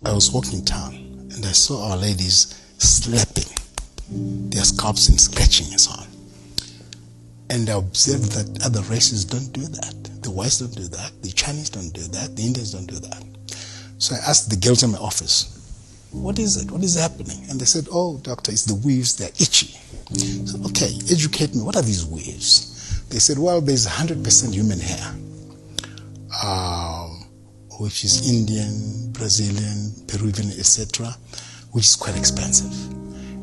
I was walking in town and I saw our ladies slapping their scalps and scratching and so on. And I observed that other races don't do that. The whites don't do that. The Chinese don't do that. The Indians don't do that. So I asked the girls in my office, what is it? What is happening? And they said, oh, doctor, it's the weaves. They're itchy. I said, okay, educate me. What are these weaves? They said, well, there's 100% human hair, which is Indian, Brazilian, Peruvian, etc., which is quite expensive.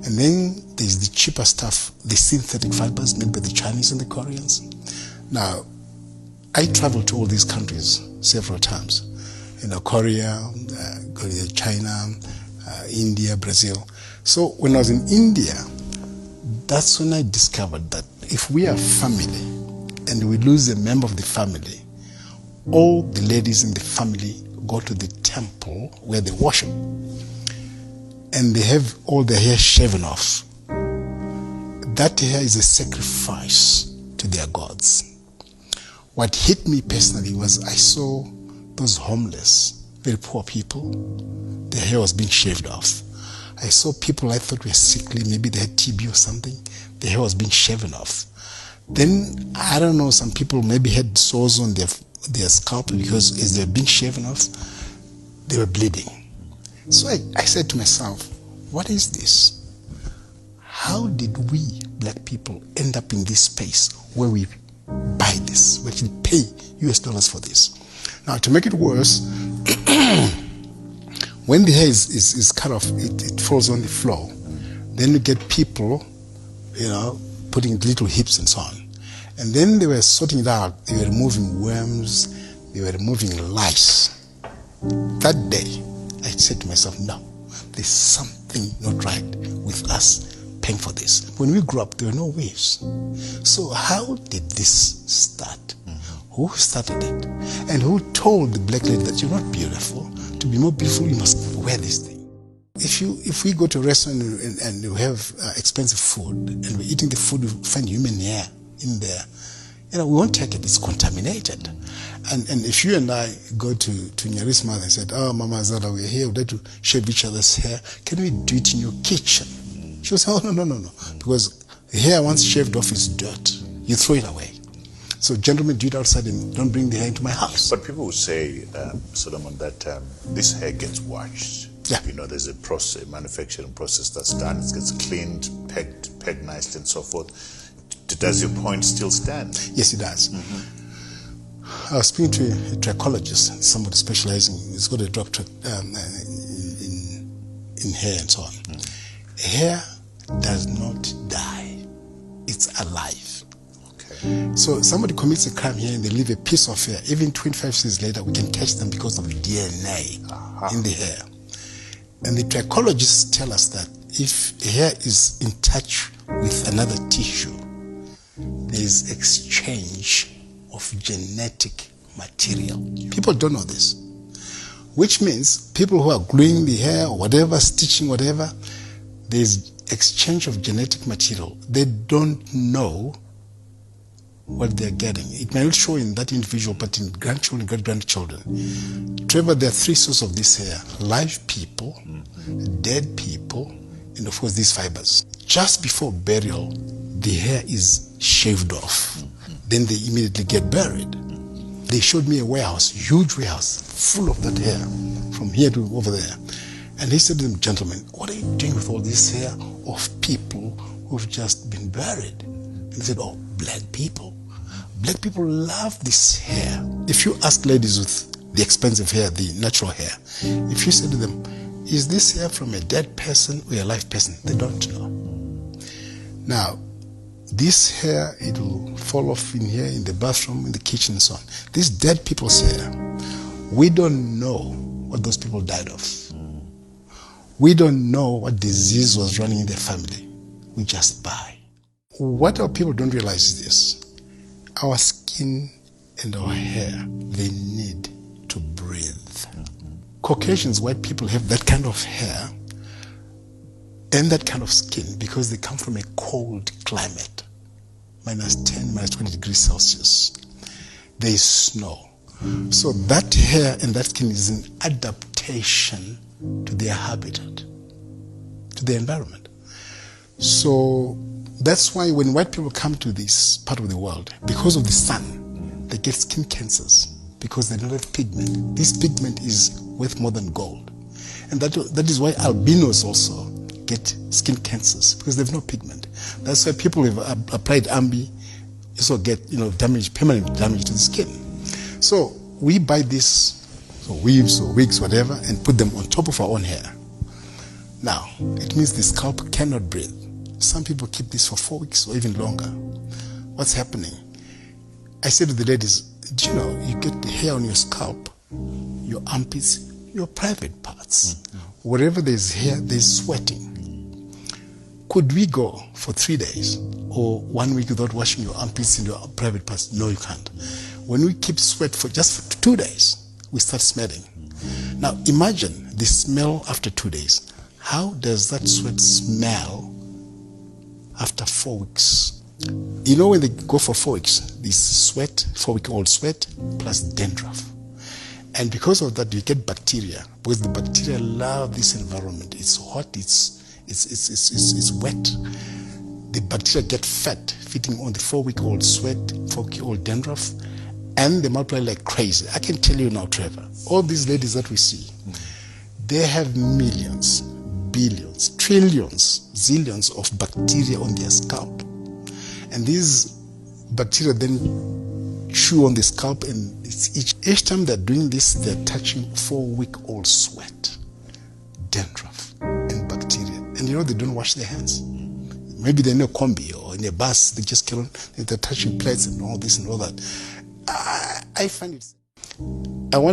And then there's the cheaper stuff, the synthetic fibers made by the Chinese and the Koreans. Now, I traveled to all these countries several times. Korea, China, India, Brazil. So when I was in India, that's when I discovered that if we are family and we lose a member of the family, all the ladies in the family go to the temple where they worship. And they have all their hair shaven off. That hair is a sacrifice to their gods. What hit me personally was I saw those homeless, very poor people, their hair was being shaved off. I saw people I thought were sickly, maybe they had TB or something, their hair was being shaven off. Then, I don't know, some people maybe had sores on their scalp because as they were being shaven off, they were bleeding. So I said to myself, what is this? How did we, black people, end up in this space where we buy this, we actually pay US dollars for this? Now, to make it worse, when the hair is cut off, it falls on the floor. Then you get people, putting little hips and so on. And then they were sorting it out. They were removing worms. They were removing lice. That day, I said to myself, no, there's something not right with us paying for this. When we grew up, there were no waves. So how did this start? Who started it? And who told the black lady that you're not beautiful? To be more beautiful, you must wear this thing. If we go to a restaurant and we have expensive food and we're eating the food, we find human hair in there, we won't take it. It's contaminated. And if you and I go to Nyari's mother and said, oh, Mama Zara, we're here, we'd like to shave each other's hair. Can we do it in your kitchen? She'll say, oh, no. Because hair once shaved off is dirt. You throw it away. So gentlemen, do it outside and don't bring the hair into my house. But people will say, Solomon, that this hair gets washed. Yeah. There's a process, manufacturing process that's done. It gets cleaned, pegged nicely and so forth. Does your point still stand? Yes, it does. I was speaking to a trichologist, somebody specializing, he's got a doctorate in hair and so on. Hair does not die. It's alive. Okay. So somebody commits a crime here and they leave a piece of hair. Even 25 years later, we can catch them because of DNA in the hair. And the trichologists tell us that if hair is in touch with another tissue, there is exchange of genetic material. People don't know this. Which means people who are gluing the hair or whatever, stitching whatever, there's exchange of genetic material. They don't know what they're getting. It may not show in that individual, but in grandchildren, great-grandchildren. Trevor, there are three sources of this hair: live people, dead people, and of course these fibers. Just before burial, the hair is shaved off. Then they immediately get buried. They showed me a warehouse, huge warehouse, full of that hair, from here to over there. And he said to them, gentlemen, what are you doing with all this hair of people who've just been buried? And they said, oh, black people. Black people love this hair. If you ask ladies with the expensive hair, the natural hair, if you say to them, is this hair from a dead person or a live person? They don't know. Now, this hair, it will fall off in here, in the bathroom, in the kitchen and so on. This dead people's hair, we don't know what those people died of. We don't know what disease was running in their family. We just buy. What our people don't realize is this: our skin and our hair, they need to breathe. Caucasians, white people, have that kind of hair and that kind of skin because they come from a cold climate, -10, -20 degrees Celsius. There is snow. So that hair and that skin is an adaptation to their habitat, to their environment. So that's why when white people come to this part of the world, because of the sun, they get skin cancers because they don't have pigment. This pigment is worth more than gold. And that is why albinos also get skin cancers, because they have no pigment. That's why people who have applied Ambi also get damage, permanent damage to the skin. So we buy this weaves or wigs, whatever, and put them on top of our own hair. Now, it means the scalp cannot breathe. Some people keep this for 4 weeks or even longer. What's happening? I said to the ladies, do you know, you get the hair on your scalp, your armpits, your private parts. Wherever there's hair, there's sweating. Could we go for 3 days or 1 week without washing your armpits and your private parts? No, you can't. When we keep sweat for just 2 days, we start smelling. Now imagine the smell after 2 days. How does that sweat smell after 4 weeks? You know, when they go for 4 weeks, this sweat, 4-week-old sweat, plus dandruff. And because of that, you get bacteria, because the bacteria love this environment. It's hot, it's wet. The bacteria get fat, feeding on the 4-week-old sweat, 4-week-old dandruff, and they multiply like crazy. I can tell you now, Trevor, all these ladies that we see, they have millions, billions, trillions, zillions of bacteria on their scalp. And these bacteria then chew on the scalp, and each time they're doing this, they're touching 4-week-old sweat, dandruff, and bacteria. And they don't wash their hands. Maybe they're in a combi or in a bus, they just carry on, they're touching plates and all this and all that. I find it. I want